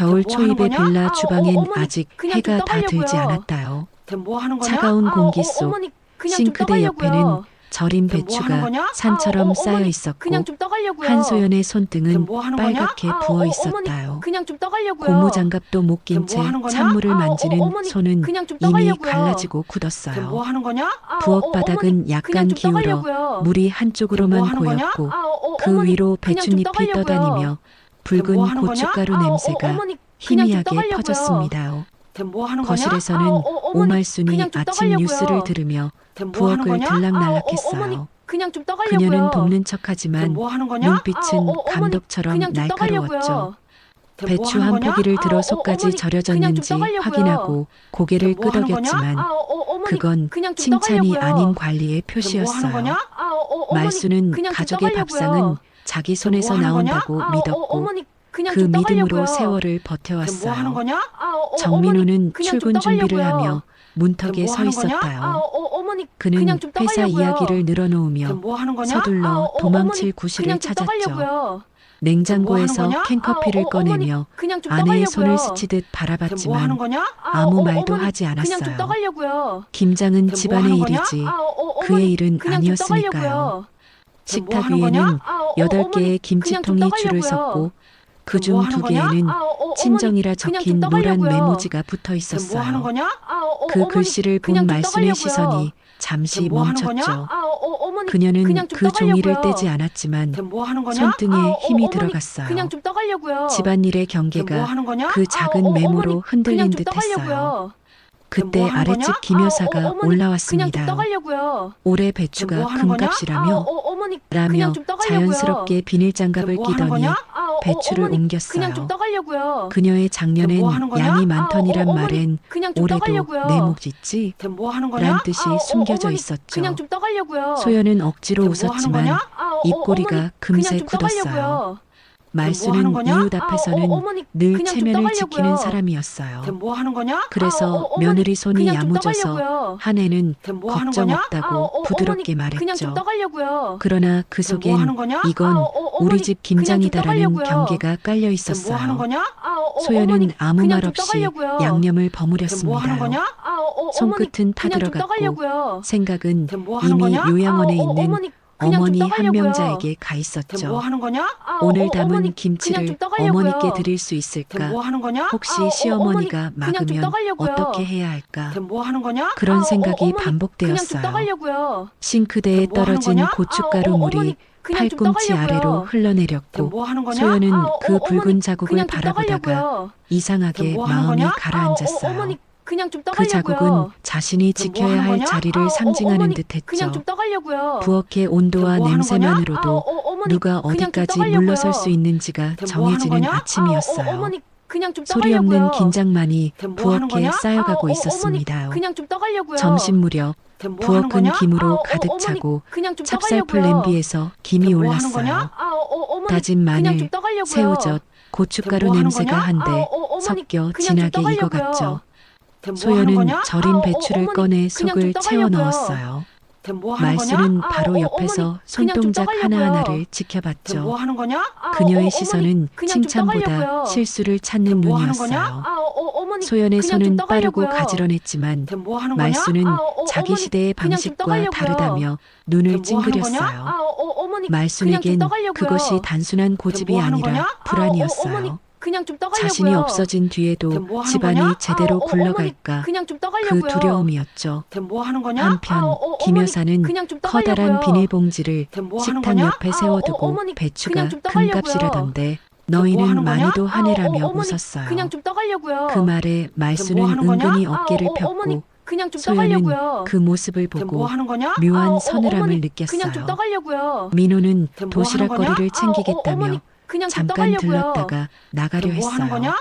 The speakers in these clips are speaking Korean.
겨울 뭐 하는 초입의 거냐? 빌라 주방엔 어머니, 아직 그냥 좀 해가 다 들지 떠가려고요. 않았다요. 뭐 하는 거냐? 차가운 공기 속 어머니, 그냥 좀 싱크대 옆에는 떠가려고요. 절인 뭐 하는 배추가 거냐? 산처럼 쌓여 어머니, 있었고 그냥 좀 떠가려고요. 한소연의 손등은 뭐 하는 거냐? 빨갛게 부어 있었다요. 그냥 좀 떠가려고요. 고무장갑도 못 낀 뭐 채 하는 거냐? 찬물을 만지는 어머니, 손은 그냥 좀 이미 떠가려고요. 갈라지고 뭐 굳었어요. 하는 거냐? 부엌 바닥은 약간 그냥 좀 기울어 떠가려고요. 물이 한쪽으로만 뭐 하는 거냐? 고였고 그 위로 배춧잎이 떠다니며 붉은 뭐 하는 거냐? 고춧가루 냄새가 그냥 좀 희미하게 떠가려고요. 퍼졌습니다요. 뭐 하는 거냐? 거실에서는 오말순이 그냥 좀 아침 떠가려고요. 뉴스를 들으며 뭐 하는 부엌을 거냐? 들락날락했어요. 그냥 좀 떠가려고요. 그녀는 돕는 척하지만 뭐 하는 거냐? 눈빛은 감독처럼 그냥 좀 날카로웠죠. 떠가려고요. 배추 한 포기를 들어 속까지 어머니, 절여졌는지 그냥 좀 떠가려고요. 확인하고 고개를 뭐 하는 거냐? 끄덕였지만 어머니, 그건 그냥 좀 칭찬이 떠가려고요. 아닌 관리의 뭐 하는 표시였어요. 거냐? 말수는 그냥 좀 가족의 떠가려고요. 밥상은 자기 손에서 뭐 하는 거냐? 나온다고 믿었고 어머니, 그냥 그 좀 믿음으로 떠가려고요. 세월을 뭐 하는 버텨왔어요. 거냐? 정민호는 그냥 좀 출근 준비를 떠가려고요. 하며 문턱에 뭐 서 하는 거냐? 있었다요. 어머니, 그는 그냥 좀 회사 떠가려고요. 이야기를 늘어놓으며 뭐 하는 거냐? 서둘러 도망칠 구실을 그냥 좀 찾았죠. 떠가려고요. 냉장고에서 뭐 하는 거냐? 캔커피를 꺼내며 그냥 좀 아내의 떠가려고요. 손을 스치듯 뭐 하는 바라봤지만 거냐? 아무 말도 어머니, 하지 그냥 좀 않았어요. 떠가려고요. 김장은 뭐 집안의 하는 거냐? 일이지 어머니, 그의 일은 그냥 좀 아니었으니까요. 떠가려고요. 식탁 하는 위에는 거냐? 8개의 김치통이 그냥 좀 줄을 떠가려고요. 섰고 그중 뭐 하는 2개에는 친정이라 그냥 적힌 좀 노란 떠가려고요. 메모지가 붙어 뭐 하는 있었어요. 거냐? 그 글씨를 본 그냥 좀 말순의 떠가려고요. 시선이 잠시 뭐 하는 거냐? 멈췄죠. 어머니, 그녀는 그냥 좀 그 종이를 떠가려고요. 떼지 않았지만 뭐 하는 거냐? 손등에 힘이 어머니, 들어갔어요. 그냥 좀 떠가려고요. 집안일의 뭐 경계가 하는 거냐? 그 작은 메모로 흔들린 그냥 좀 듯했어요. 떠가려고요. 그때 뭐 하는 아랫집 거냐? 김여사가 그냥 좀 올라왔습니다. 떠가려고요. 올해 배추가 뭐 하는 거냐? 금값이라며 어머니, 라며 그냥 좀 떠가려고요. 자연스럽게 비닐장갑을 뭐 하는 끼더니 거냐? 배추를 어머니, 옮겼어요. 그냥 좀 떠가려고요. 그녀의 작년엔 뭐 하는 거냐? 양이 많더니란 어머니, 말엔 그냥 좀 올해도 떠가려고요. 내 몫 있지? 뭐 하는 거냐? 란 뜻이 숨겨져 어머니, 있었죠. 그냥 좀 떠가려고요. 소연은 억지로 뭐 하는 웃었지만 거냐? 입꼬리가 어머니, 금세 그냥 좀 굳었어요. 떠가려고요. 말수는 하는 거냐? 이웃 앞에서는 어머니, 늘 그냥 좀 체면을 떠가려고요. 지키는 사람이었어요. 뭐 하는 거냐? 그래서 어머니, 며느리 손이 그냥 좀 야무져서 떠가려고요. 한 해는 뭐 하는 걱정 거냐? 없다고 부드럽게 어머니, 그냥 좀 말했죠. 떠가려고요. 그러나 그 뭐 속엔 하는 거냐? 이건 어머니, 우리 집 그냥 좀 김장이다라는 떠가려고요. 경계가 깔려 뭐 하는 있었어요. 거냐? 소연은 어머니, 아무 그냥 말 좀 없이 떠가려고요. 양념을 뭐 하는 버무렸습니다. 거냐? 손끝은 그냥 좀 타들어갔고 떠가려고요. 생각은 뭐 하는 이미 거냐? 요양원에 있는 그냥 좀 어머니 한 떠가려고요. 명자에게 가 뭐 있었죠. 하는 거냐? 오늘 담은 어머니, 그냥 김치를 좀 떠가려고요. 어머니께 드릴 수 있을까? 뭐 하는 거냐? 혹시 어머니, 시어머니가 그냥 좀 막으면 떠가려고요. 어떻게 해야 할까? 뭐 하는 거냐? 그런 생각이 그냥 좀 반복되었어요. 떠가려고요. 싱크대에 뭐 하는 떨어진 거냐? 고춧가루 물이 어머니, 그냥 좀 팔꿈치 떠가려고요. 아래로 흘러내렸고 뭐 하는 거냐? 소연은 그 어머니, 붉은 자국을 그냥 좀 바라보다가 떠가려고요. 이상하게 뭐 하는 마음이 거냐? 가라앉았어요. 어머니, 그냥 좀 그 떠가려고요. 자국은 자신이 뭐 지켜야 하는 할 거냐? 자리를 상징하는 어머니, 듯했죠. 그냥 좀 떠가려고요. 부엌의 온도와 뭐 하는 냄새만으로도 어머니, 누가 그냥 좀 어디까지 떠가려고요. 물러설 수 있는지가 뭐 하는 정해지는 거냐? 아침이었어요. 어머니, 그냥 좀 소리 떠가려고요. 없는 긴장만이 뭐 하는 부엌에 거냐? 쌓여가고 어머니, 있었습니다요. 그냥 좀 떠가려고요. 점심 무렵 뭐 하는 부엌은 거냐? 김으로 가득 어머니, 차고 그냥 좀 찹쌀풀 떠가려고요. 냄비에서 김이 뭐 하는 올랐어요. 거냐? 어머니, 다진 그냥 마늘, 좀 떠가려고요. 새우젓, 고춧가루 뭐 하는 냄새가 거냐? 한데 어머니, 섞여 그냥 좀 진하게 떠가려고요. 익어갔죠. 뭐 하는 소연은 거냐? 절인 배추를 어머니, 꺼내 그냥 속을 좀 채워 떠가려고요. 넣었어요. 뭐 하는 거냐? 말수는 바로 어머니, 옆에서 그냥 좀 손동작 떠가려고요. 하나하나를 뭐 지켜봤죠. 하는 거냐? 그녀의 어머니, 시선은 그냥 좀 칭찬보다 떠가려고요. 실수를 찾는 뭐 하는 거냐? 눈이었어요. 어머니, 소연의 그냥 손은 좀 빠르고 떠가려고요. 가지런했지만 뭐 하는 거냐? 말수는 자기 어머니, 시대의 그냥 좀 방식과 떠가려고요. 다르다며 눈을 뭐 하는 찡그렸어요. 어머니, 말순에겐 그냥 좀 떠가려고요. 그것이 단순한 고집이 뭐 하는 아니라 거냐? 불안이었어요. 어머니, 그냥 좀 떠가려고요. 자신이 없어진 뒤에도 뭐 하는 집안이 거냐? 제대로 어머니, 굴러갈까 그냥 좀 그 떠가려고요. 두려움이었죠. 뭐 하는 거냐? 한편 김 어머니, 여사는 그냥 좀 커다란 떠가려고요. 비닐봉지를 뭐 하는 식탁 거냐? 옆에 세워두고 어머니, 배추가 그냥 좀 떠가려고요. 금값이라던데 뭐 너희는 하는 거냐? 많이도 하네라며 어머니, 웃었어요. 그냥 좀 떠가려고요. 그 말에 말수는 하는 거냐? 은근히 어깨를 어머니, 폈고 그냥 좀 소연은 떠가려고요. 그 모습을 뭐 보고 하는 거냐? 묘한 서늘함을 어머니, 느꼈어요. 그냥 좀 떠가려고요. 민호는 뭐 도시락거리를 하는 거냐? 챙기겠다며 어머니, 그냥 좀 잠깐 떠가려고요. 들렀다가 나가려 뭐 하는 했어요. 거냐?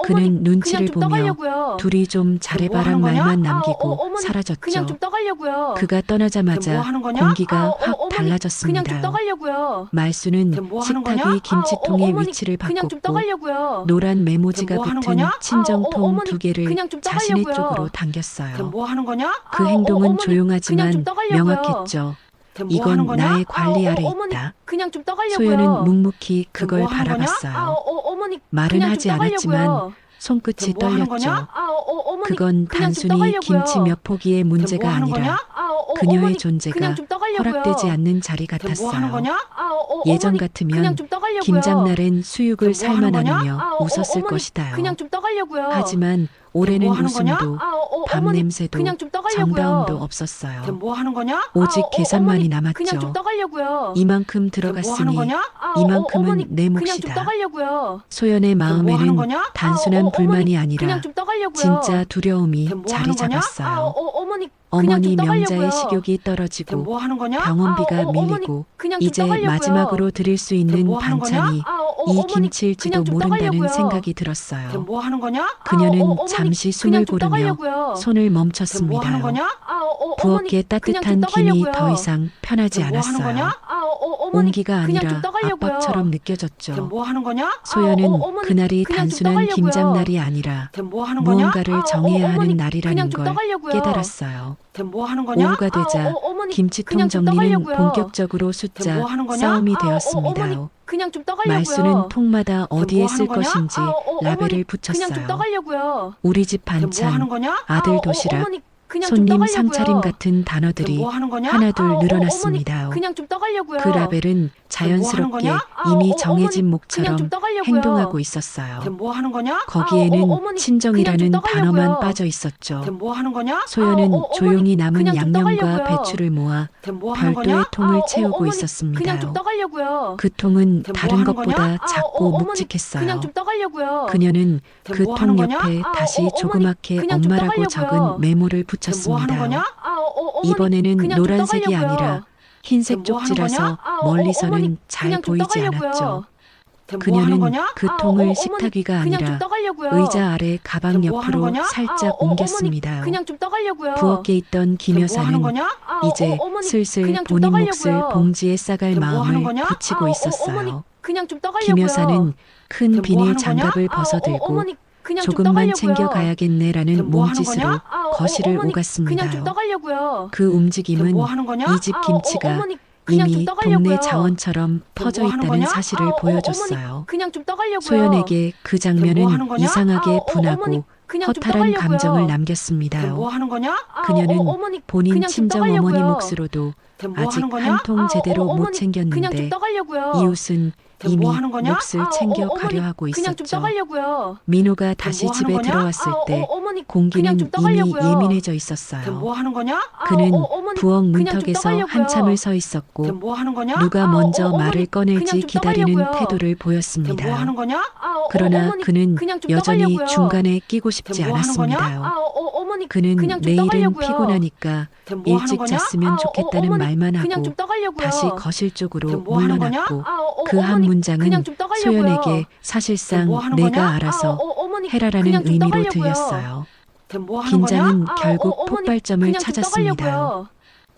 그는 눈치를 그냥 좀 보며 떠가려고요. 둘이 좀 잘해봐란 뭐 하는 거냐? 말만 남기고 어머니, 사라졌죠. 그냥 좀 떠가려고요. 그가 떠나자마자 뭐 하는 거냐? 공기가 확 어머니, 그냥 좀 달라졌습니다. 떠가려고요. 말수는 뭐 하는 식탁 거냐? 위 김치통의 어머니, 위치를 그냥 좀 바꿨고 떠가려고요. 노란 메모지가 뭐 하는 붙은 거냐? 친정통 어머니, 2개를 그냥 좀 자신의 떠가려고요. 쪽으로 당겼어요. 뭐 하는 거냐? 그 행동은 어머니, 그냥 조용하지만 좀 떠가려고요. 명확했죠. 뭐 이건 하는 거냐? 나의 관리 아래 어머니, 있다. 그냥 좀 떠가려고요. 소연은 묵묵히 그걸 뭐 하는 거냐? 바라봤어요. 어머니, 말은 그냥 하지 좀 떠가려고요. 않았지만 손끝이 뭐 하는 떨렸죠. 거냐? 어머니, 그건 그냥 좀 단순히 떠가려고요. 김치 몇 포기의 문제가 뭐 하는 아니라 거냐? 그녀의 어머니, 존재가 그냥 좀 떠가려고요. 허락되지 않는 자리 뭐 하는 같았어요. 거냐? 예전 어머니, 같으면 그냥 좀 떠가려고요. 김장날엔 수육을 뭐 하는 거냐? 삶아나누며 웃었을 어머니, 것이다요. 그냥 좀 떠가려고요. 하지만 올해는 뭐 하는 거냐? 웃음도 밤 어머니, 냄새도 그냥 좀 떠가려고요. 정다움도 없었어요. 뭐 하는 거냐? 오직 계산만이 어머니, 그냥 좀 남았죠. 떠가려고요. 이만큼 뭐 하는 들어갔으니 거냐? 이만큼은 어머니, 내 그냥 좀 몫이다. 떠가려고요. 소연의 뭐 하는 마음에는 거냐? 단순한 불만이 아니라 그냥 좀 떠가려고요. 진짜 두려움이 뭐 자리 하는 거냐? 잡았어요. 어머니, 그냥 어머니 좀 떠가려고요. 명자의 식욕이 떨어지고 뭐 하는 거냐? 병원비가 어머니, 밀리고 그냥 좀 이제 떠가려고요. 마지막으로 드릴 수 있는 뭐 하는 거냐? 반찬이 이 어머니, 김치일지도 그냥 좀 모른다는 떠가려고요. 생각이 들었어요. 뭐 하는 거냐? 그녀는 어머니, 잠시 그냥 숨을 좀 고르며 떠가려고요. 손을 뭐 하는 멈췄습니다. 거냐? 부엌의 따뜻한 그냥 좀 김이 떠가려고요. 더 이상 편하지 뭐 하는 않았어요. 거냐? 어머니, 온기가 그냥 좀 아니라 떠가려고요. 압박처럼 느껴졌죠. 뭐 하는 거냐? 소연은 어머니, 그날이 그냥 좀 단순한 떠가려고요. 김장날이 아니라 뭐 하는 거냐? 무언가를 정해야 하는 어머니, 날이라는 그냥 좀 걸 떠가려고요. 깨달았어요. 뭐 하는 거냐? 오후가 되자 어머니, 김치통 그냥 좀 정리는 떠가려고요. 본격적으로 숫자 뭐 하는 거냐? 싸움이 어머니, 되었습니다. 그냥 좀 떠가려고요. 말수는 통마다 어디에 쓸 하는 거냐? 것인지 어머니, 라벨을 그냥 좀 붙였어요. 떠가려고요. 우리 집 뭐 하는 반찬, 거냐? 아들 도시락, 어머니, 그냥 좀 손님 떠가려고요. 상차림 같은 단어들이 뭐 하는 거냐? 하나둘 어머니, 늘어났습니다. 그냥 좀 떠가려고요. 그 라벨은 자연스럽게 거냐? 이미 정해진 그냥 목처럼 좀 떠가려고요. 행동하고 있었어요. 뭐 하는 거냐? 거기에는 어머니, 친정이라는 그냥 좀 떠가려고요. 단어만 빠져 있었죠. 뭐 하는 거냐? 소연은 어머니, 조용히 남은 그냥 좀 양념과 떠가려고요. 배추를 모아 뭐 하는 별도의 거냐? 통을 채우고 어머니, 있었습니다. 그냥 좀 떠가려고요. 그 통은 뭐 다른 하는 것보다 거냐? 작고 어머니, 묵직했어요. 그냥 좀 떠가려고요. 그녀는 그 뭐 통 하는 거냐? 옆에 다시 어머니, 조그맣게 그냥 좀 엄마라고 떠가려고요. 적은 메모를 뭐 하는 붙였습니다. 거냐? 어머니, 이번에는 그냥 좀 노란색이 떠가려고요. 아니라 흰색 뭐 하는 쪽지라서 거냐? 멀리서는 어머니, 잘 그냥 좀 보이지 떠가려고요. 않았죠. 뭐 하는 그녀는 거냐? 그 통을 어머니, 식탁 위가 그냥 좀 아니라 떠가려고요. 의자 아래 가방 뭐 하는 옆으로 거냐? 살짝 어머니, 옮겼습니다. 그냥 좀 떠가려고요. 부엌에 있던 김 뭐 여사는 하는 거냐? 이제 어머니, 슬슬 그냥 좀 본인 떠가려고요. 몫을 봉지에 싸갈 뭐 하는 마음을 거냐? 굳히고 있었어요. 어머니, 그냥 좀 떠가려고요. 김 여사는 큰 뭐 비닐 하는 거냐? 장갑을 벗어들고 어머니, 그냥 좀 조금만 떠가려고요. 챙겨가야겠네라는 뭐 하는 몸짓으로 거냐? 거실을 어머니, 오갔습니다. 그냥 좀 떠가려고요. 그 움직임은 뭐 하는 거냐? 이 집 김치가 어머니, 그냥 좀 이미 떠가려고요. 동네 자원처럼 퍼져 뭐 하는 있다는 거냐? 사실을 보여줬어요. 어머니, 그냥 좀 떠가려고요. 소연에게 그 장면은 뭐 하는 거냐? 이상하게 어머니, 분하고 그냥 좀 허탈한 떠가려고요. 감정을 남겼습니다. 뭐 하는 거냐? 그녀는 어머니, 본인 그냥 좀 친정 어머니 떠가려고요. 몫으로도 뭐 아직 하는 거냐? 한 통 제대로 못 어머니, 그냥 좀 챙겼는데 떠가려고요. 이웃은 이미 뭐 하는 거냐? 몫을 챙겨 어머니, 가려 하고 그냥 좀 있었죠. 떠가려고요. 민호가 다시 뭐 하는 집에 거냐? 들어왔을 때 어머니, 공기는 그냥 좀 이미 떠가려고요. 예민해져 있었어요. 뭐 하는 거냐? 그는 어머니, 부엌 그냥 좀 문턱에서 떠가려고요. 한참을 서 있었고 뭐 하는 거냐? 누가 먼저 어머니, 말을 그냥 꺼낼지 좀 기다리는 떠가려고요. 태도를 뭐 보였습니다. 하는 거냐? 그러나 어머니, 그는 그냥 좀 여전히 떠가려고요. 중간에 끼고 싶지 뭐 하는 거냐? 않았습니다요. 어머니, 그는 그냥 좀 내일은 떠가려고요. 피곤하니까 뭐 하는 일찍 거냐? 잤으면 좋겠다는 어머니, 말만 그냥 하고 좀 떠가려고요. 다시 거실 쪽으로 뭐 하는 거냐? 물러났고 그 한 어머니, 문장은 그냥 좀 떠가려고요. 소연에게 사실상 뭐 하는 내가 거냐? 알아서 어머니, 해라라는 그냥 좀 의미로 떠가려고요. 들렸어요. 뭐 하는 거냐? 긴장은 결국 어머니, 폭발점을 그냥 좀 찾았습니다. 떠가려고요.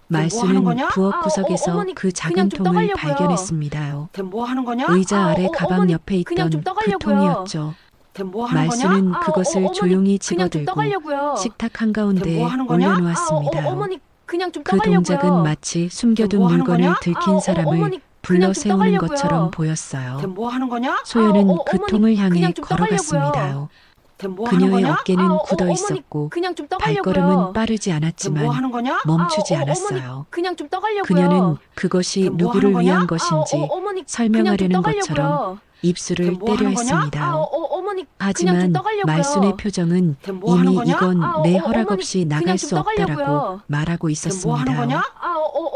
말수는 하는 거냐? 부엌 구석에서 어머니, 그 그냥 작은 좀 통을 떠가려고요. 발견했습니다. 뭐 하는 거냐? 의자 아래 가방 어머니, 옆에 그냥 있던 좀 그 떠가려고요. 통이었죠. 뭐 하는 거냐? 말수는 그것을 어머니, 조용히 그냥 좀 집어들고 떠가려고요. 식탁 한가운데에 뭐 하는 거냐? 올려놓았습니다. 어머니, 그냥 좀 그 떠가려고요. 동작은 마치 숨겨둔 뭐 하는 물건을 거냐? 들킨 사람을 어머니, 불러 그냥 좀 세우는 떠가려고요. 것처럼 보였어요. 뭐 하는 거냐? 소연은 그 어머니, 통을 향해 그냥 좀 걸어갔습니다. 뭐 하는 그녀의 거냐? 어깨는 굳어 어머니, 있었고 그냥 좀 떠가려고요. 발걸음은 빠르지 뭐 않았지만 하는 거냐? 멈추지 어머니, 않았어요. 그냥 좀 떠가려고요. 그녀는 그것이 뭐 누구를 하는 위한 거냐? 것인지 어머니, 설명하려는 그냥 좀 것처럼 떠가려고요. 입술을 뭐 하는 때려 거냐? 했습니다. 어머니, 그냥 좀 하지만 떠가려고요. 말순의 표정은 뭐 하는 이미 거냐? 이건 내 허락 어머니, 없이 그냥 나갈 좀 수 없다라고 떠가려고요. 말하고 뭐 하는 있었습니다. 거냐?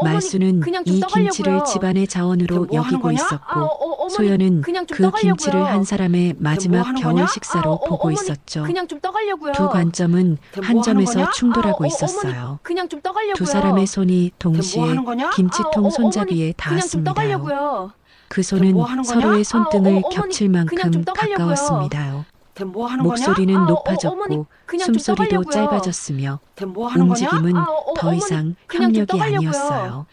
말수는 그냥 좀 이 떠가려고요. 김치를 집안의 자원으로 뭐 하는 여기고 거냐? 있었고 어머니, 소연은 그냥 좀 그 떠가려고요. 김치를 한 사람의 마지막 하는 겨울 거냐? 식사로 보고 어머니, 있었죠. 그냥 좀 떠가려고요. 두 관점은 뭐 한 하는 점에서 거냐? 충돌하고 어머니, 있었어요. 그냥 좀 떠가려고요. 두 사람의 손이 뭐 동시에 하는 거냐? 김치통 손잡이에 어머니, 그냥 좀 닿았습니다. 떠가려고요. 그 손은 뭐 하는 거냐? 서로의 손등을 어머니, 겹칠 그냥 만큼 좀 떠가려고요. 가까웠습니다. 뭐 하는 거냐? 목소리는 어머니, 높아졌고 그냥 좀 숨소리도 떠가려고요. 짧아졌으며 뭐 하는 거냐? 움직임은 더 어머니, 이상 그냥 좀 협력이 떠가려고요. 아니었어요.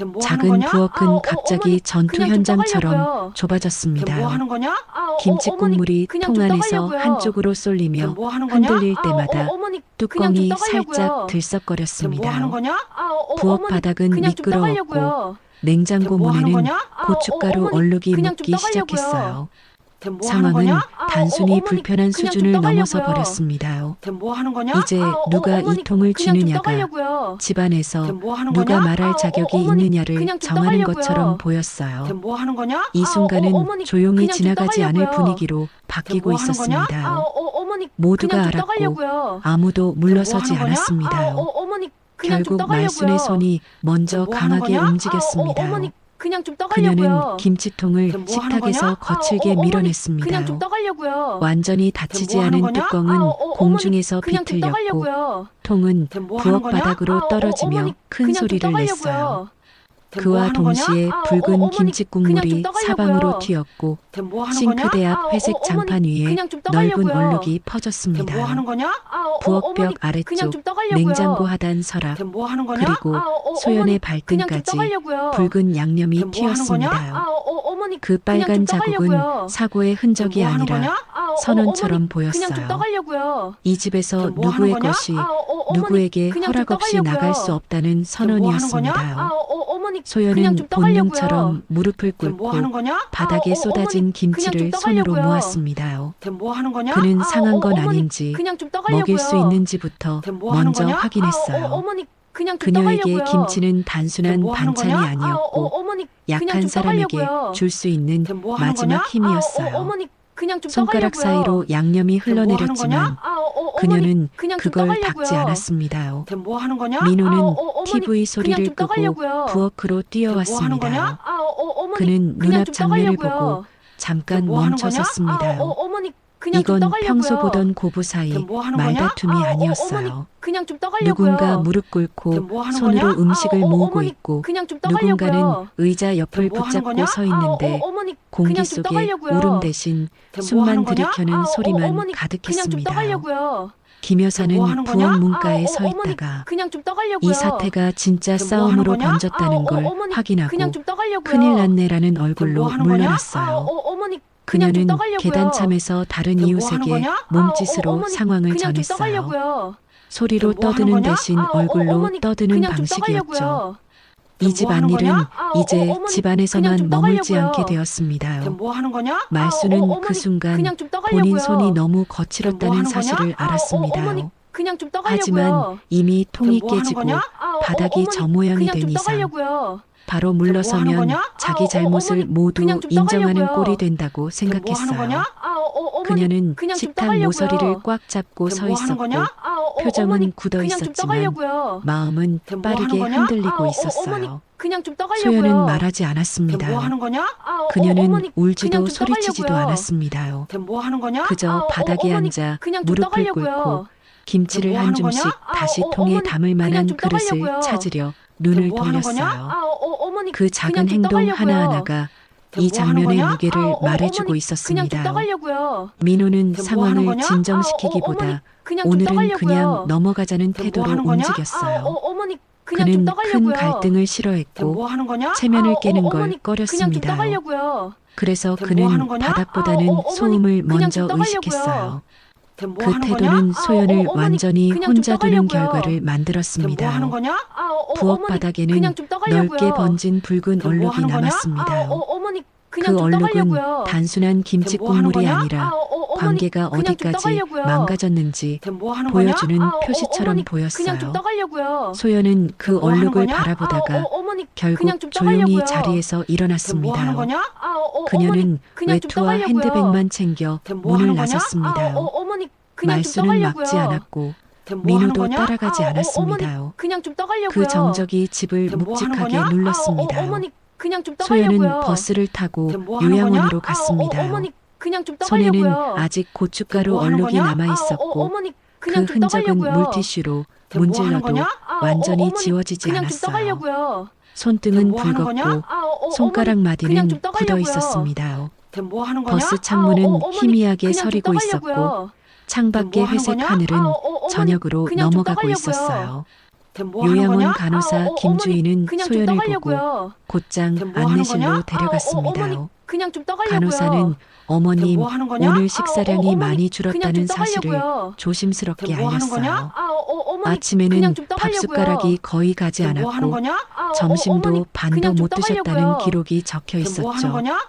뭐 하는 작은 거냐? 부엌은 갑자기 어머니, 전투 그냥 좀 현장처럼 떠가려고요. 좁아졌습니다. 뭐 하는 거냐? 김치 어머니, 국물이 그냥 통 좀 안에서 떠가려고요. 한쪽으로 쏠리며 뭐 하는 거냐? 흔들릴 때마다 어머니, 그냥 좀 뚜껑이 떠가려고요. 살짝 뭐 하는 들썩거렸습니다. 거냐? 부엌 어머니, 바닥은 그냥 좀 미끄러웠고 떠가려고요. 냉장고 뭐 하는 문에는 거냐? 고춧가루 어머니, 얼룩이 그냥 좀 묻기 떠가려고요. 시작했어요. 뭐 하는 상황은 거냐? 단순히 어머니, 불편한 그냥 좀 수준을 넘어서 떠가려고요. 버렸습니다. 뭐 하는 거냐? 이제 누가 어머니, 이 통을 그냥 좀 쥐느냐가 떠가려고요. 집안에서 뭐 하는 누가 거냐? 말할 자격이 어머니, 있느냐를 그냥 좀 정하는 떠가려고요. 것처럼 보였어요. 뭐 하는 거냐? 이 순간은 어머니, 조용히 그냥 좀 지나가지 않을 떠가려고요. 분위기로 바뀌고 뭐 하는 거냐? 있었습니다. 어머니, 모두가 그냥 좀 알았고 떠가려고요. 아무도 물러서지 하는 거냐? 않았습니다. 어머니, 그냥 좀 결국 떠가려고요. 말순의 손이 먼저 뭐 하는 강하게 거냐? 움직였습니다. 어머니, 그냥 좀 떠가려고요. 그녀는 김치통을 뭐 하는 식탁에서 거냐? 거칠게 어머니, 밀어냈습니다. 그냥 좀 떠가려고요. 완전히 닫히지 뭐 하는 않은 거냐? 뚜껑은 어머니, 공중에서 그냥 좀 비틀렸고 떠가려고요. 통은 뭐 하는 부엌 거냐? 바닥으로 떨어지며 어머니, 큰 그냥 좀 소리를 냈어요. 떠가려고요. 그와 동시에 붉은 어머니, 김치 그냥 좀 국물이 떠가려고요. 사방으로 튀었고 뭐 하는 싱크대 거냐? 앞 회색 어머니, 장판 위에 그냥 좀 넓은 떠가려고요. 얼룩이 퍼졌습니다. 뭐 하는 거냐? 부엌 벽 어머니, 그냥 아래쪽 좀 떠가려고요. 냉장고 하단 서랍 뭐 하는 거냐? 그리고 어머니, 소연의 그냥 좀 발등까지 떠가려고요. 붉은 양념이 뭐 하는 거냐? 튀었습니다. 어머니, 그 그냥 빨간 좀 자국은 떠가려고요. 사고의 흔적이 뭐 하는 아니라 거냐? 선원처럼 그냥 좀 보였어요. 떠가려고요. 이 집에서 뭐 하는 누구의 거냐? 것이 어머니, 누구에게 그냥 좀 허락 없이 떠가려고요. 나갈 수 없다는 거냐? 선언이었습니다. 어머니, 그냥 소연은 좀 떠가려고요. 본능처럼 무릎을 뭐 꿇고 하는 거냐? 바닥에 쏟아진 어머니, 김치를 그냥 좀 손으로 떠가려고요. 모았습니다. 뭐 하는 거냐? 그는 상한 건 어머니, 아닌지 그냥 좀 떠가려고요. 먹일 수 있는지부터 뭐 하는 먼저 거냐? 확인했어요. 어머니, 그냥 좀 그녀에게 떠가려고요. 김치는 단순한 뭐 하는 반찬이 거냐? 아니었고 어머니, 그냥 약한 좀 사람에게 떠가려고요. 줄 수 있는 뭐 하는 거냐? 마지막 힘이었어요. 어머니, 그냥 좀 손가락 떠가려고요. 사이로 양념이 뭐 하는 흘러내렸지만 거냐? 어머니, 그녀는 그냥 좀 그걸 떠가려고요. 닦지 않았습니다. 뭐 하는 거냐? 민호는 어머니, TV 그냥 소리를 좀 끄고 떠가려고요. 부엌으로 뭐 하는 뛰어왔습니다. 거냐? 어머니, 그는 그냥 눈앞 좀 장면을 떠가려고요. 보고 잠깐 뭐 하는 멈춰 거냐? 섰습니다. 어머니, 그냥 좀 이건 떠가려고요. 평소 보던 고부 사이 뭐 하는 거냐? 말다툼이 어머니, 아니었어요. 그냥 좀 떠가려고요. 누군가 무릎 꿇고 뭐 하는 손으로 거냐? 음식을 모으고 어머니, 있고 그냥 좀 떠가려고요. 누군가는 의자 옆을 뭐 하는 붙잡고 거냐? 서 있는데 어머니, 공기 그냥 좀 속에 떠가려고요. 울음 대신 뭐 숨만 하는 거냐? 들이켜는 소리만 어머니, 그냥 좀 가득했습니다. 떠가려고요. 김 여사는 뭐 하는 거냐? 부엌 문가에 서 어머니, 있다가 그냥 좀 떠가려고요. 이 사태가 진짜 뭐 싸움으로 하는 거냐? 번졌다는 걸 어머니, 확인하고 그냥 좀 떠가려고요. 큰일 났네라는 얼굴로 뭐 하는 거냐? 물러났어요. 어머니, 그냥 좀 그녀는 떠가려고요. 계단참에서 다른 뭐 하는 이웃에게 거냐? 몸짓으로 어머니, 상황을 그냥 좀 전했어요. 떠가려고요. 소리로 뭐 하는 떠드는 거냐? 대신 얼굴로 어머니, 떠드는 그냥 좀 방식이었죠. 떠가려고요. 이 집 뭐 하는 안일은 거냐? 이제 어머니, 집안에서만 그냥 좀 머물지 떠가려고요. 않게 되었습니다. 뭐 하는 거냐? 말수는 어머니, 그 순간 그냥 좀 떠가려고요. 본인 손이 너무 뭐 거칠었다는 하는 사실을 거냐? 알았습니다. 어머니, 그냥 좀 떠가려고요. 하지만 이미 통이 뭐 하는 깨지고 거냐? 바닥이 어머니, 저 모양이 그냥 된 좀 이상 떠가려고요. 바로 뭐 하는 물러서면 거냐? 자기 잘못을 어머니, 모두 그냥 좀 인정하는 떠가려고요. 꼴이 된다고 뭐 하는 생각했어요. 거냐? 어머니, 그녀는 그냥 좀 식탁 떠가려고요. 모서리를 꽉 잡고 서 뭐 하는 있었고 거냐? 표정은 어머니, 굳어 그냥 좀 있었지만 떠가려고요. 마음은 뭐 빠르게 하는 거냐? 흔들리고 어머니, 있었어요. 그냥 좀 떠가려고요. 소연은 말하지 않았습니다. 뭐 하는 거냐? 그녀는 어머니, 울지도 그냥 좀 소리치지도 떠가려고요. 않았습니다. 뭐 하는 거냐? 그저 바닥에 어머니, 앉아 그냥 좀 무릎을 떠가려고요. 꿇고 김치를 뭐 한 하는 줌씩 거냐? 다시 통에 어머니, 담을 그냥 만한 좀 그릇을 떠가려고요. 찾으려 눈을 뭐 하는 거냐? 돌렸어요. 어머니, 그 그냥 작은 좀 행동 떠가려고요. 하나하나가 이 뭐 하는 장면의 거냐? 무게를 말해주고 어머니, 그냥 좀 있었습니다. 떠가려고요. 민호는 뭐 상황을 하는 거냐? 진정시키기보다 어머니, 그냥 좀 오늘은 떠가려고요. 그냥 넘어가자는 뭐 태도로 하는 거냐? 움직였어요. 어머니, 그냥 좀 그는 큰 떠가려고요. 갈등을 싫어했고 뭐 하는 거냐? 체면을 깨는 걸 어머니, 그냥 좀 꺼렸습니다. 떠가려고요. 그래서 뭐 그는 하는 거냐? 바닥보다는 어머니, 소음을 그냥 먼저 좀 떠가려고요. 의식했어요. 뭐 그 하는 태도는 거냐? 소연을 어머니, 완전히 그냥 좀 혼자 두는 떠가려고요. 결과를 뭐 하는 만들었습니다. 거냐? 부엌 어머니, 바닥에는 그냥 좀 떠가려고요. 넓게 번진 붉은 뭐 얼룩이 하는 거냐? 남았습니다. 어머니, 그냥 그 좀 얼룩은 떠가려고요. 단순한 김치 뭐 하는 국물이 거냐? 아니라 어머니, 관계가 그냥 좀 어디까지 떠가려고요. 망가졌는지 뭐 하는 거냐? 보여주는 표시처럼 어머니, 그냥 좀 보였어요. 떠가려고요. 소연은 그 뭐 하는 얼룩을 거냐? 바라보다가 어머니, 결국 그냥 좀 조용히 떠가려고요. 자리에서 뭐 하는 일어났습니다. 거냐? 그녀는 그냥 좀 외투와 떠가려고요. 핸드백만 챙겨 뭐 문을 하는 거냐? 나섰습니다. 어머니, 그냥 좀 말수는 떠가려고요. 막지 않았고 뭐 하는 민호도 거냐? 따라가지 어머니, 않았습니다. 그냥 좀 떠가려고요. 그 정적이 집을 뭐 하는 묵직하게 거냐? 눌렀습니다. 어머니, 그냥 좀 떠가려고요. 소연은 버스를 타고 뭐 하는 요양원으로 거냐? 갔습니다. 어머니, 그냥 좀 손에는 떠가려고요. 아직 고춧가루 뭐 하는 얼룩이 거냐? 남아 있었고 어머니, 그 그냥 좀 흔적은 떠가려고요. 물티슈로 뭐 하는 문질러도 거냐? 완전히 어머니, 지워지지 그냥 좀 않았어요. 떠가려고요. 손등은 뭐 하는 거냐? 붉었고 손가락 어머니, 그냥 마디는 좀 굳어 떠가려고요. 있었습니다. 뭐 하는 거냐? 버스 창문은 어머니, 희미하게 그냥 좀 서리고 떠가려고요. 있었고 창밖의 뭐 하는 회색 거냐? 하늘은 어머니, 저녁으로 그냥 좀 넘어가고 떠가려고요. 있었어요. 뭐 하는 요양원 거냐? 간호사 어머니, 김주희는 그냥 좀 소연을 보고 떠가려고요. 곧장 뭐 하는 안내실로 거냐? 데려갔습니다. 어머니, 그냥 좀 떠가려고요. 간호사는 어머님, 뭐 하는 거냐? 오늘 식사량이 어머니, 많이 그냥 줄었다는 좀 사실을 떠가려고요. 조심스럽게 뭐 하는 거냐? 알렸어요. 어머니, 아침에는 그냥 좀 떠가려고요. 밥숟가락이 거의 가지 뭐 하는 않았고 거냐? 점심도 어머니, 반도 그냥 좀 못 드셨다는 떠가려고요. 기록이 적혀 뭐 하는 있었죠. 거냐?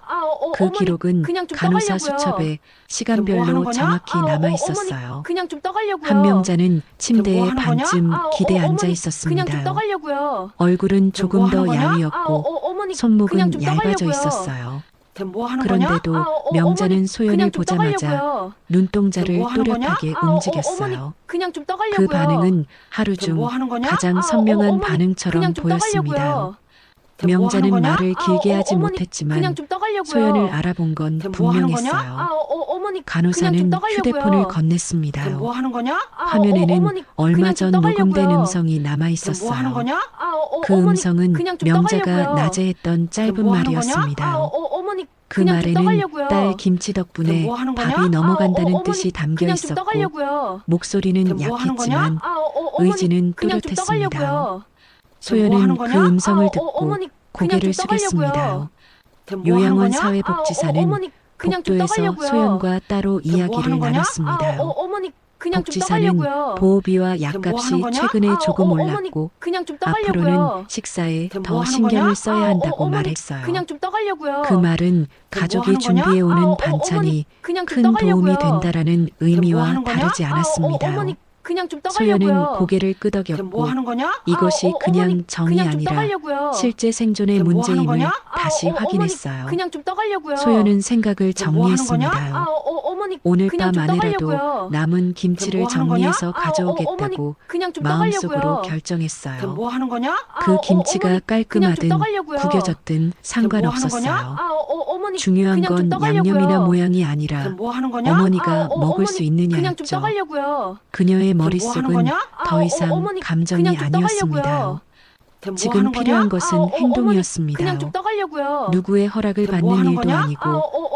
그 어머니, 기록은 그냥 좀 간호사 떠가려고요. 수첩에 뭐 하는 시간별로 거냐? 정확히 남아 어머니, 있었어요. 그냥 좀 떠가려고요. 한 명자는 침대에 뭐 하는 거냐? 반쯤 기대 앉아 그냥 좀 있었습니다. 떠가려고요. 얼굴은 조금 뭐 더 하는 거냐? 야위었고 어머니, 그냥 손목은 좀 얇아져 떠가려고요. 있었어요. 뭐 하는 거냐? 그런데도 어머니, 명자는 소연을 그냥 좀 보자마자 떠가려고요. 눈동자를 뭐 하는 거냐? 또렷하게 어머니, 움직였어요. 그냥 좀 떠가려고요. 그 반응은 하루 중 뭐 하는 거냐? 가장 선명한 어머니, 반응처럼 그냥 좀 보였습니다. 떠가려고요. 명자는 뭐 하는 거냐? 말을 길게 하지 어머니, 못했지만 그냥 좀 떠가려고요. 소연을 알아본 건 뭐 하는 거냐? 분명했어요. 어머니, 그냥 좀 간호사는 떠가려고요. 휴대폰을 건넸습니다. 뭐 하는 거냐? 화면에는 어머니, 얼마 그냥 좀 전 녹음된 떠가려고요. 음성이 남아 뭐 하는 있었어요. 거냐? 그 어머니, 음성은 그냥 좀 명자가 떠가려고요. 낮에 했던 짧은 뭐 하는 거냐? 말이었습니다. 어머니, 그 그냥 좀 말에는 떠가려고요. 딸 김치 덕분에 뭐 하는 거냐? 밥이 넘어간다는 어머니, 뜻이 담겨 그냥 좀 있었고 떠가려고요. 목소리는 뭐 하는 거냐? 약했지만 어머니, 의지는 그냥 좀 또렷했습니다. 떠가려고요. 뭐 하는 소연은 거냐? 그 음성을 듣고 어머니, 고개를 그냥 좀 숙였습니다. 떠가려고요. 뭐 하는 요양원 거냐? 사회복지사는 어머니, 그냥 좀 복도에서 떠가려고요. 소연과 따로 뭐 이야기를 하는 거냐? 나눴습니다. 어머니, 그냥 좀 복지사는 떠가려고요. 보호비와 뭐 약값이 하는 거냐? 최근에 조금 어머니, 올랐고 그냥 좀 앞으로는 떠가려고요. 식사에 뭐 더 하는 신경을 거냐? 써야 한다고 어머니, 말했어요. 그냥 좀 떠가려고요. 그 말은 가족이 하는 거냐? 준비해오는 반찬이 어머니, 그냥 좀 큰 도움이 떠가려고요. 된다라는 뭐 의미와 하는 거냐? 다르지 않았습니다. 어머니, 그냥 좀 소연은 떠가려고요. 고개를 뭐 끄덕였고 하는 거냐? 이것이 그냥 어머니, 정이 그냥 좀 아니라 떠가려고요. 실제 생존의 뭐 하는 문제임을 거냐? 다시 어머니, 확인했어요. 그냥 좀 떠가려고요. 소연은 생각을 뭐 하는 거냐? 정리했습니다. 어머니, 오늘 그냥 밤 좀 안에라도 떠가려고요. 남은 김치를 뭐 하는 거냐? 정리해서 가져오겠다고 그냥 좀 마음속으로 떠가려고요. 결정했어요. 뭐 하는 거냐? 그 김치가 어머니, 그냥 좀 깔끔하든 떠가려고요. 구겨졌든 상관없었어요. 어머니, 중요한 그냥 좀 건 떠가려고요. 양념이나 모양이 아니라 뭐 하는 거냐? 어머니가 먹을 수 그냥 좀 있느냐였죠. 떠가려고요. 그녀의 뭐 하는 머릿속은 거냐? 더 이상 어머니, 감정이 그냥 좀 아니었습니다. 떠가려고요. 뭐 지금 하는 거냐? 필요한 것은 어머니, 행동이었습니다. 그냥 좀 떠가려고요. 누구의 허락을 뭐 받는 하는 일도 거냐? 아니고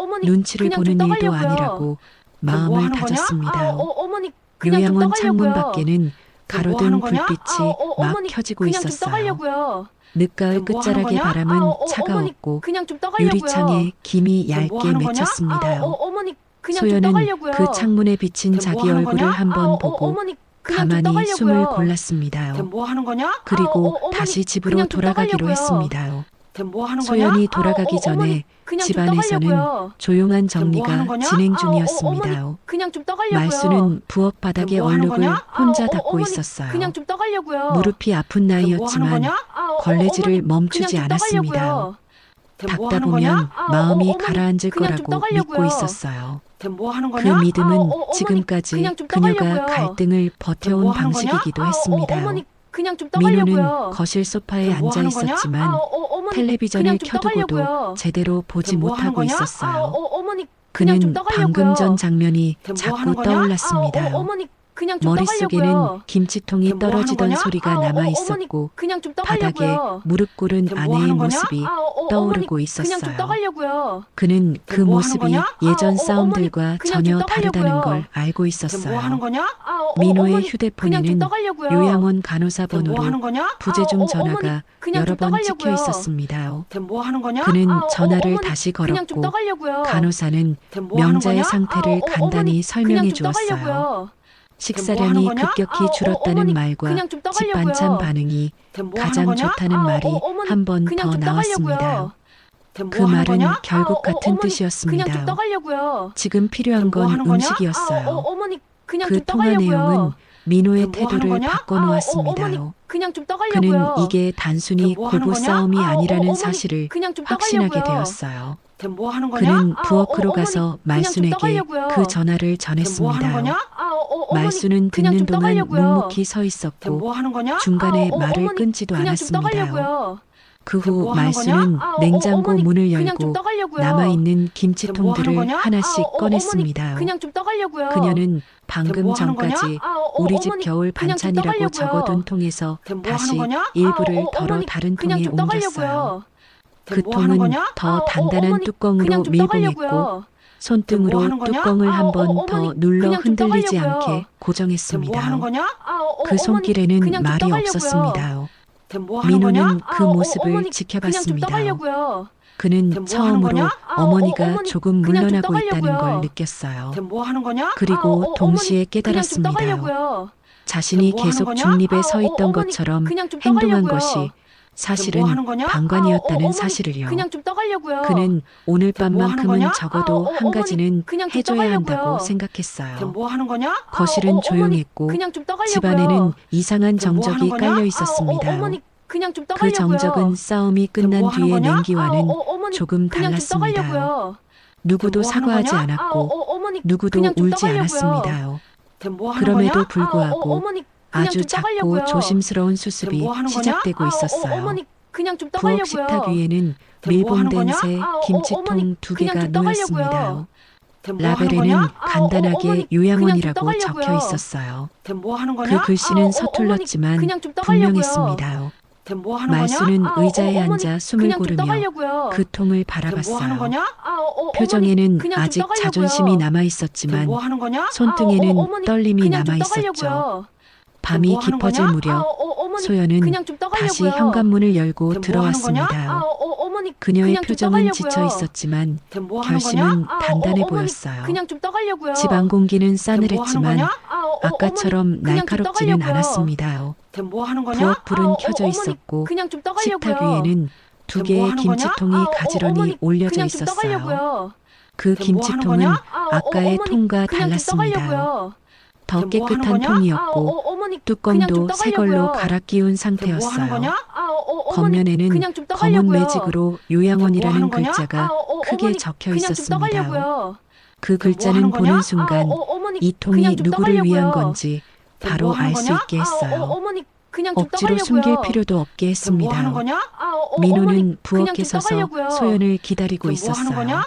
어머니, 눈치를 그냥 보는 좀 일도 떠가려고요. 아니라고 뭐 마음을 하는 거냐? 다졌습니다. 어머니, 그냥 좀 요양원 창문 떠가려고요. 밖에는 뭐 가로등 하는 거냐? 불빛이 막 어머니, 켜지고 그냥 좀 있었어요. 떠가려고요. 늦가을 뭐 하는 끝자락의 거냐? 바람은 어머니, 차가웠고 그냥 좀 떠가려고요. 유리창에 김이 뭐 얇게 하는 거냐? 맺혔습니다. 어머니, 그냥 좀 소연은 떠가려고요. 그 창문에 비친 뭐 자기 하는 얼굴을 거냐? 한번 보고 어머니, 그냥 좀 가만히 숨을 떠가려고요. 골랐습니다. 뭐 하는 거냐? 그리고 어머니, 다시 집으로 그냥 좀 돌아가기로 떠가려고요. 했습니다. 뭐 하는 거냐? 소연이 돌아가기 전에 어머니, 그냥 좀 집안에서는 떠가려고요. 조용한 뭐 정리가 하는 거냐? 진행 중이었습니다. 그냥 좀 떠가려고요. 말수는 부엌 바닥에 뭐 하는 얼룩을 거냐? 혼자 닦고 어머니, 있었어요. 그냥 좀 떠가려고요. 무릎이 아픈 뭐 하는 나이였지만 거냐? 걸레질을 어머니, 멈추지 그냥 좀 않았습니다. 떠가려고요. 뭐 닦다 하는 보면 거냐? 마음이 어머니, 가라앉을 그냥 좀 거라고 믿고 떠가려고요. 있었어요. 뭐 하는 그 거냐? 믿음은 어머니, 지금까지 그냥 좀 그녀가 떠가려고요. 갈등을 버텨온 뭐 하는 거냐? 방식이기도 했습니다. 어머니, 그냥 좀 민호는 떠가려고요. 거실 소파에 뭐 앉아 하는 거냐? 있었지만 어머니, 텔레비전을 그냥 좀 켜두고도 떠가려고요. 제대로 보지 뭐 하는 못하고 거냐? 있었어요. 어머니, 그냥 좀 그는 떠가려고요. 방금 전 장면이 뭐 자꾸 하는 거냐? 떠올랐습니다. 어머니, 그냥 좀 머릿속에는 떠가려고요. 김치통이 뭐 하는 떨어지던 거냐? 소리가 남아 어머니, 있었고 그냥 좀 바닥에 떠가려고요. 무릎 꿇은 뭐 아내의 하는 거냐? 모습이 어머니, 떠오르고 그냥 좀 있었어요. 떠가려고요. 그는 그 뭐 하는 모습이 거냐? 예전 어머니, 싸움들과 그냥 전혀 좀 다르다는 떠가려고요. 걸 알고 뭐 하는 있었어요. 거냐? 민호의 어머니, 그냥 좀 휴대폰에는 떠가려고요. 요양원 간호사 뭐 번호로 하는 거냐? 부재중 어머니, 전화가 그냥 여러 좀 번 찍혀 떠가려고요. 있었습니다. 뭐 하는 거냐? 그는 전화를 어머니, 다시 그냥 좀 걸었고 떠가려고요. 간호사는 뭐 하는 명자의 거냐? 상태를 간단히 어머니, 설명해 그냥 좀 주었어요. 떠가려고요. 식사량이 뭐 하는 거냐? 급격히 줄었다는 어머니, 말과 그냥 좀 집 떠가려고요. 반찬 반응이 뭐 하는 가장 거냐? 좋다는 말이 어머니, 한 번 그냥 더 좀 나왔습니다. 떠가려고요. 그 뭐 하는 말은 거냐? 결국 같은 어머니, 그냥 좀 뜻이었습니다. 떠가려고요. 지금 필요한 뭐 건 하는 거냐? 음식이었어요. 어머니, 그냥 그 좀 통화 내용은 떠가려고요. 민호의 뭐 하는 태도를 거냐? 바꿔놓았습니다. 어머니, 그냥 좀 그는 떠가려고요. 이게 단순히 뭐 하는 고부 거냐? 싸움이 아니라는 어머니, 사실을 그냥 좀 확신하게 떠가려고요. 되었어요. 뭐 하는 거냐? 그는 부엌으로 어머니, 가서 그냥 좀 말순에게 떠가려고요. 그 전화를 뭐 하는 전했습니다. 거냐? 어머니, 말순은 그냥 듣는 좀 동안 떠가려고요. 묵묵히 서 있었고 뭐 하는 거냐? 중간에 말을 어머니, 끊지도 그냥 좀 않았습니다. 떠가려고요. 그 후 뭐 하는 말순은 거냐? 냉장고 어머니, 문을 그냥 좀 열고 떠가려고요. 남아있는 뭐 하는 김치통들을 거냐? 하나씩 어머니, 꺼냈습니다. 그냥 좀 떠가려고요. 그녀는 방금 뭐 하는 거냐? 전까지 우리 집 어머니, 겨울 그냥 좀 반찬이라고 떠가려고요. 적어둔 통에서 뭐 다시 하는 거냐? 일부를 덜어 어머니, 다른 그냥 통에 좀 옮겼어요. 떠가려고요. 그 뭐 하는 통은 거냐? 더 단단한 어머니, 뚜껑으로 그냥 좀 밀봉했고 떠가려고요. 손등으로 뭐 하는 거냐? 뚜껑을 한 번 더 어머니, 눌러 그냥 좀 흔들리지 떠가려고요. 않게 뭐 하는 고정했습니다. 거냐? 그 손길에는 그냥 좀 말이 떠가려고요. 없었습니다. 뭐 하는 거냐? 민호는 그 모습을 어머니, 그냥 좀 지켜봤습니다. 떠가려고요. 그는 뭐 하는 처음으로 거냐? 어머니가 어머니, 조금 그냥 좀 물러나고 있다는 떠가려고요. 걸 느꼈어요. 뭐 하는 거냐? 그리고 동시에 그냥 좀 깨달았습니다. 떠가려고요. 자신이 뭐 하는 계속 거냐? 중립에 서 있던 어머니, 것처럼 그냥 좀 행동한 떠가려고요. 것이 사실은 뭐 하는 거냐? 방관이었다는 어머니, 사실을요. 그냥 좀 떠가려고요. 그는 오늘 뭐 하는 밤만큼은 거냐? 적어도 한 어머니, 가지는 그냥 좀 해줘야 한다고 떠가려고요. 생각했어요. 뭐 하는 거냐? 거실은 어머니, 조용했고 그냥 좀 떠가려고요. 집안에는 이상한 뭐 정적이 하는 거냐? 깔려 있었습니다. 어머니, 그냥 좀 그 떠가려고요. 정적은 싸움이 끝난 뭐 하는 뒤의 거냐? 냉기와는 어머니, 조금 그냥 좀 달랐습니다. 떠가려고요. 누구도 뭐 하는 사과하지 거냐? 않았고 어머니, 누구도 그냥 좀 울지 떠가려고요. 않았습니다. 뭐 하는 그럼에도 거냐? 불구하고 어머니, 그냥 아주 좀 작고 떠가려고요. 조심스러운 수습이 뭐 하는 거냐? 시작되고 있었어요. 어머니, 그냥 좀 부엌 떠가려고요. 식탁 위에는 뭐 하는 밀봉된 거냐? 새 김치통 어머니, 두 그냥 개가 좀 떠가려고요. 놓였습니다. 뭐 하는 라벨에는 거냐? 간단하게 어머니, 요양원이라고 그냥 좀 적혀 떠가려고요. 있었어요. 뭐 하는 그 거냐? 글씨는 서툴렀지만 그냥 좀 떠가려고요. 분명했습니다. 뭐 하는 거냐? 말수는 의자에 어머니, 앉아 숨을 그냥 좀 고르며 떠가려고요. 그 통을 뭐 하는 바라봤어요. 거냐? 표정에는 그냥 좀 아직 떠가려고요. 자존심이 남아 있었지만 뭐 하는 거냐? 손등에는 어머니, 떨림이 그냥 좀 남아 있었죠. 떠가려고요. 밤이 뭐 하는 깊어질 거냐? 무렵 어머니, 소연은 그냥 좀 떠가려고요. 다시 현관문을 열고 뭐 하는 들어왔습니다. 어머니, 그녀의 그냥 좀 표정은 떠가려고요. 지쳐 있었지만 뭐 하는 결심은 거냐? 단단해 어머니, 보였어요. 그냥 좀 떠가려고요. 집안 공기는 뭐 하는 싸늘했지만 거냐? 아까처럼 어머니, 그냥 좀 날카롭지는 떠가려고요. 않았습니다. 뭐 하는 거냐? 부엌 불은 켜져 어머니, 있었고 그냥 좀 떠가려고요. 식탁 위에는 두 개의 뭐 하는 거냐? 김치통이 가지런히 어머니, 올려져 그냥 좀 있었어요. 떠가려고요. 그 뭐 하는 김치통은 거냐? 아까의 어머니, 통과 그냥 좀 달랐습니다. 떠가려고요. 더 뭐 깨끗한 하는 거냐? 통이었고 어머니, 그냥 뚜껑도 좀 새 걸로 떠가려고요. 갈아 끼운 뭐 하는 상태였어요. 거냐? 겉면에는 그냥 좀 검은 떠가려고요. 매직으로 요양원이라는 뭐 하는 거냐? 글자가 크게 어머니, 적혀 그냥 좀 있었습니다. 떠가려고요. 그 글자는 하는 거냐? 보는 순간 어머니, 이 통이 그냥 좀 누구를 위한 떠가려고요. 건지 바로 뭐 하는 알 수 거냐? 있게 했어요. 어머니, 그냥 좀 억지로 떠가려고요. 숨길 필요도 없게 뭐 하는 했습니다. 거냐? 민호는 어머니, 부엌에 그냥 좀 서서 떠가려고요. 소연을 기다리고 뭐 하는 있었어요. 거냐?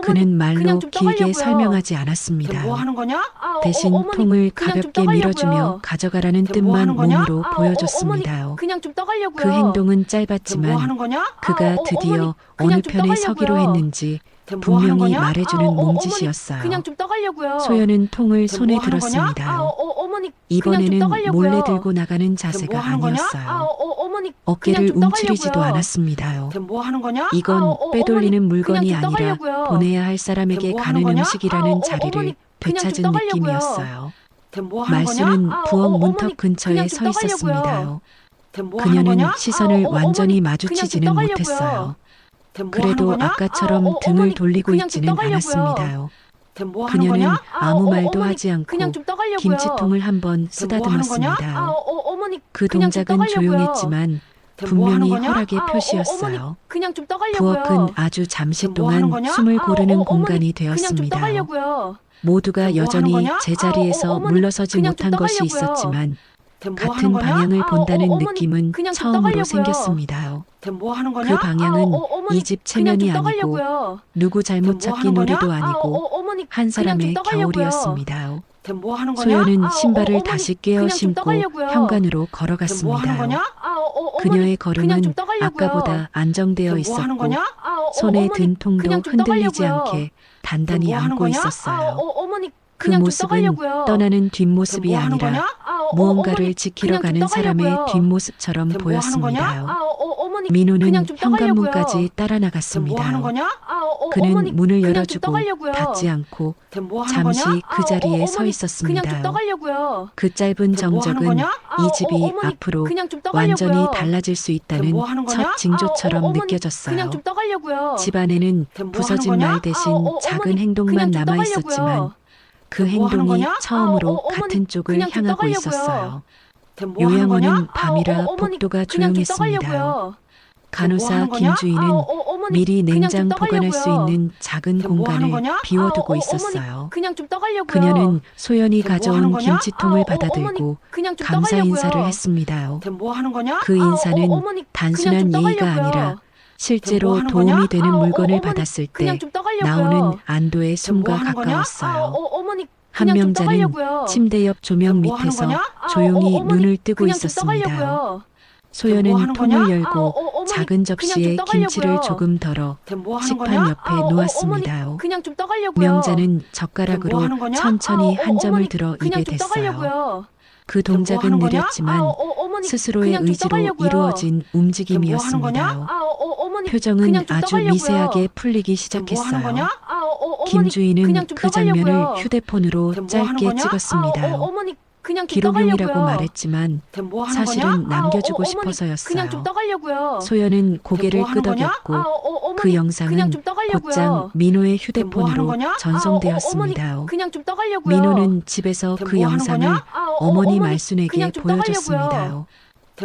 그는 말로 그냥 좀 길게 떠가려고요. 설명하지 않았습니다. 뭐 하는 거냐? 대신 어머니, 통을 그냥 좀 가볍게 떠가려고요. 밀어주며 가져가라는 뭐 뜻만 하는 거냐? 몸으로 보여줬습니다. 그냥 좀 떠가려고요. 그 행동은 뭐 짧았지만 하는 거냐? 그가 드디어 그냥 어느 좀 편에 떠가려고요. 서기로 했는지 뭐 하는 분명히 거냐? 말해주는 어머니, 몸짓이었어요. 그냥 좀 떠가려고요. 소연은 통을 손에 뭐 하는 거냐? 들었습니다. 어머니, 이번에는 그냥 좀 떠가려고요. 몰래 들고 나가는 자세가 뭐 하는 거냐? 아니었어요. 어머니, 어깨를 그냥 좀 움츠리지도 떠가려고요. 않았습니다. 뭐 하는 거냐? 이건 빼돌리는 어머니, 물건이 그냥 좀 아니라 떠가려고요. 보내야 할 사람에게 뭐 가는 하는 거냐? 음식이라는 자리를 어머니, 그냥 좀 되찾은 떠가려고요. 느낌이었어요. 뭐 하는 거냐? 말수는 부엌 어머니, 문턱 근처에 그냥 좀 서 있었습니다. 떠가려고요. 뭐 하는 그녀는 거냐? 시선을 완전히 어머니, 마주치지는 그냥 좀 못했어요. 뭐 그래도 하는 거냐? 아까처럼 등을 어머니, 돌리고 그냥 좀 있지는 떠가려고요. 않았습니다. 뭐 하는 그녀는 거냐? 아무 말도 어머니, 하지 않고 그냥 좀 떠가려고요. 김치통을 한번 뭐 하는 쓰다듬었습니다. 거냐? 어머니, 그 그냥 좀 동작은 떠가려고요. 조용했지만 뭐 하는 분명히 거냐? 허락의 어머니, 표시였어요. 그냥 좀 떠가려고요. 부엌은 아주 잠시 뭐 하는 동안 거냐? 숨을 고르는 어머니, 공간이 그냥 좀 되었습니다. 떠가려고요. 모두가 뭐 하는 여전히 거냐? 제자리에서 어머니, 물러서지 그냥 좀 못한 것이 떠가려고요. 있었지만 뭐 같은 하는 거냐? 방향을 본다는 어머니, 느낌은 그냥 좀 처음으로 떠가려고요. 생겼습니다. 뭐 하는 그 거냐? 방향은 어머니, 이 집 그냥 체면이 좀 아니고 떠가려고요. 누구 잘못 뭐 찾기 하는 거냐? 놀이도 아니고 어머니, 한 그냥 좀 사람의 떠가려고요. 겨울이었습니다. 뭐 하는 거냐? 소연은 신발을 어머니, 다시 그냥 깨어 좀 신고 떠가려고요. 현관으로 뭐 하는 걸어갔습니다. 거냐? 그녀의 그냥 걸음은 좀 떠가려고요. 아까보다 안정되어 뭐 하는 있었고 거냐? 손에 어머니, 든 통도 그냥 좀 흔들리지 떠가려고요. 않게 단단히 뭐 하는 안고 거냐? 있었어요. 어머니, 그 그냥 좀 모습은 떠가려고요. 떠나는 뒷모습이 뭐 하는 아니라 거냐? 무언가를 어머니, 지키러 그냥 좀 가는 사람의 떠가려고요. 뒷모습처럼 뭐 하는 거냐? 보였습니다. 어머니, 민호는 그냥 좀 떠가려고요. 현관문까지 따라 뭐 나갔습니다. 하는 거냐? 그는 어머니, 문을 그냥 좀 열어주고 떠가려고요. 닫지 않고 뭐 하는 잠시 거냐? 그 자리에 서 어머니, 있었습니다. 그냥 좀 떠가려고요. 그 짧은 뭐 하는 정적은 거냐? 이 집이 어머니, 앞으로 그냥 좀 떠가려고요. 완전히 달라질 수 있다는 뭐 하는 거냐? 첫 징조처럼 어머니, 느껴졌어요. 그냥 좀 떠가려고요. 집안에는 뭐 부서진 하는 거냐? 말 대신 작은 어머니, 행동만 그냥 좀 남아 떠가려고요. 있었지만 그 뭐 하는 행동이 거냐? 처음으로 어머니, 같은 쪽을 그냥 좀 향하고 떠가려고요. 있었어요. 뭐 하는 거냐? 요양원은 밤이라 어머니, 복도가 그냥 좀 조용했습니다. 떠가려고요. 간호사 뭐 하는 거냐? 김주희는 어머니, 미리 그냥 냉장 좀 보관할 수 떠가려고요. 있는 작은 뭐 하는 공간을 거냐? 비워두고 어머니, 있었어요. 그냥 좀 떠가려고요. 그녀는 소연이 뭐 하는 가져온 거냐? 김치통을 받아들고 어머니, 그냥 좀 감사 떠가려고요. 인사를 했습니다. 뭐 하는 거냐? 그 인사는 어머니, 단순한 그냥 좀 예의가 떠가려고요. 아니라 실제로 뭐 하는 도움이 거냐? 되는 물건을 어머니, 받았을 때 그냥 좀 떠가려고요. 나오는 안도의 숨과 뭐 하는 거냐? 가까웠어요. 어머니, 한 그냥 좀 명자는 떠가려고요. 침대 옆 조명 뭐 하는 밑에서 거냐? 조용히 어머니, 눈을 뜨고 그냥 좀 있었습니다. 떠가려고요. 소연은 뭐 하는 통을 거냐? 열고 어머니, 작은 그냥 접시에 좀 김치를 떠가려고요. 조금 덜어 뭐 하는 식판 거냐? 옆에 어머니, 놓았습니다요. 그냥 좀 떠가려고요. 명자는 뭐 젓가락으로 하는 거냐? 천천히 한 점을 어머니, 들어 그냥 입에 좀 댔어요. 떠가려고요. 그 동작은 하는 거냐? 느렸지만 어머니, 스스로의 그냥 좀 의지로 떠가려고요. 이루어진 뭐 하는 움직임이었습니다요. 어머니, 표정은 그냥 좀 아주 떠가려고요. 미세하게 풀리기 뭐 하는 시작했어요. 거냐? 어머니, 김주인은 그냥 좀 그 장면을 떠가려고요. 휴대폰으로 뭐 하는 짧게 거냐? 찍었습니다요. 어머니, 그냥 좀 기록용이라고 떠가려고요. 말했지만 뭐 하는 거냐? 사실은 남겨주고 어머니, 그냥 좀 싶어서였어요. 떠가려고요. 소연은 고개를 뭐 하는 거냐? 끄덕였고 어머니, 그 영상은 그냥 좀 떠가려고요. 곧장 민호의 하는 휴대폰으로 거냐? 전송되었습니다요. 그냥 좀 떠가려고요. 민호는 집에서 그 뭐 하는 영상을 거냐? 어머니 말순에게 그냥 좀 떠가려고요. 보여줬습니다요.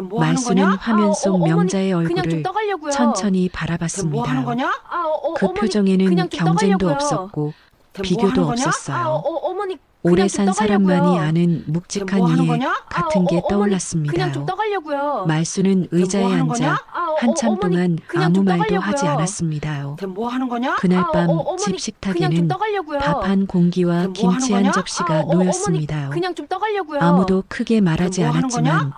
뭐 하는 말순은 거냐? 화면 속 어머니, 명자의 그냥 좀 얼굴을 떠가려고요. 천천히 뭐 하는 바라봤습니다요. 거냐? 그 어머니, 표정에는 그냥 좀 경쟁도 떠가려고요. 없었고 뭐 비교도 하는 거냐? 없었어요. 어머니, 오래 그냥 좀 산 사람만이 떠가려고요. 아는 묵직한 뭐 하는 이해 거냐? 같은 게 어머니, 그냥 좀 떠올랐습니다요. 떠가려고요. 말순은 의자에 하는 앉아 거냐? 한참 어머니, 동안 그냥 아무 좀 말도 떠가려고요. 하지 않았습니다요. 뭐 하는 거냐? 그날 밤 어머니, 집 그냥 좀 식탁에는 떠가려고요. 밥 한 공기와 뭐 김치 하는 한 거냐? 접시가 어머니, 놓였습니다요. 그냥 좀 떠가려고요. 아무도 크게 말하지 뭐 하는 않았지만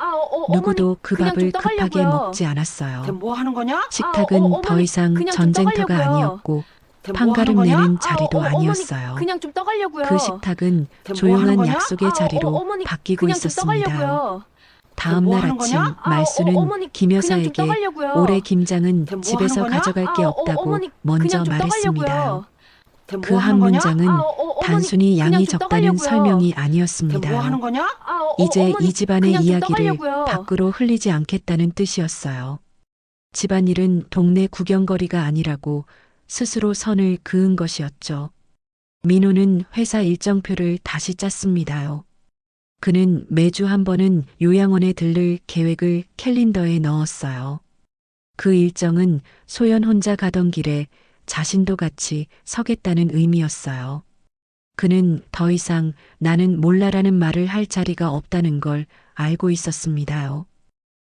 누구도 그 그냥 좀 밥을 급하게 떠가려고요. 먹지 않았어요. 뭐 하는 거냐? 식탁은 어머니, 더 이상 그냥 좀 전쟁터가 떠가려고요. 아니었고 뭐 판가름 하는 거냐? 내는 자리도 어머니, 아니었어요. 그냥 좀 떠가려고요. 그 식탁은 뭐 조용한 하는 거냐? 약속의 자리로 어머니, 바뀌고 그냥 좀 있었습니다요. 떠가려고요. 다음 뭐 날 하는 아침 거냐? 말순은 어머니, 김 그냥 좀 여사에게 떠가려고요. 올해 김장은 뭐 집에서 하는 거냐? 가져갈 게 없다고 어머니, 먼저 그냥 좀 말했습니다요. 떠가려고요. 그 한 문장은 어머니, 단순히 그냥 양이 좀 적다는 떠가려고요. 설명이 뭐 아니었습니다요. 하는 거냐? 이제 어머니, 이 집안의 그냥 좀 이야기를 떠가려고요. 밖으로 흘리지 않겠다는 뜻이었어요. 집안일은 동네 구경거리가 아니라고 스스로 선을 그은 것이었죠. 민호는 회사 일정표를 다시 짰습니다요. 그는 매주 한 번은 요양원에 들를 계획을 캘린더에 넣었어요. 그 일정은 소연 혼자 가던 길에 자신도 같이 서겠다는 의미였어요. 그는 더 이상 나는 몰라라는 말을 할 자리가 없다는 걸 알고 있었습니다요.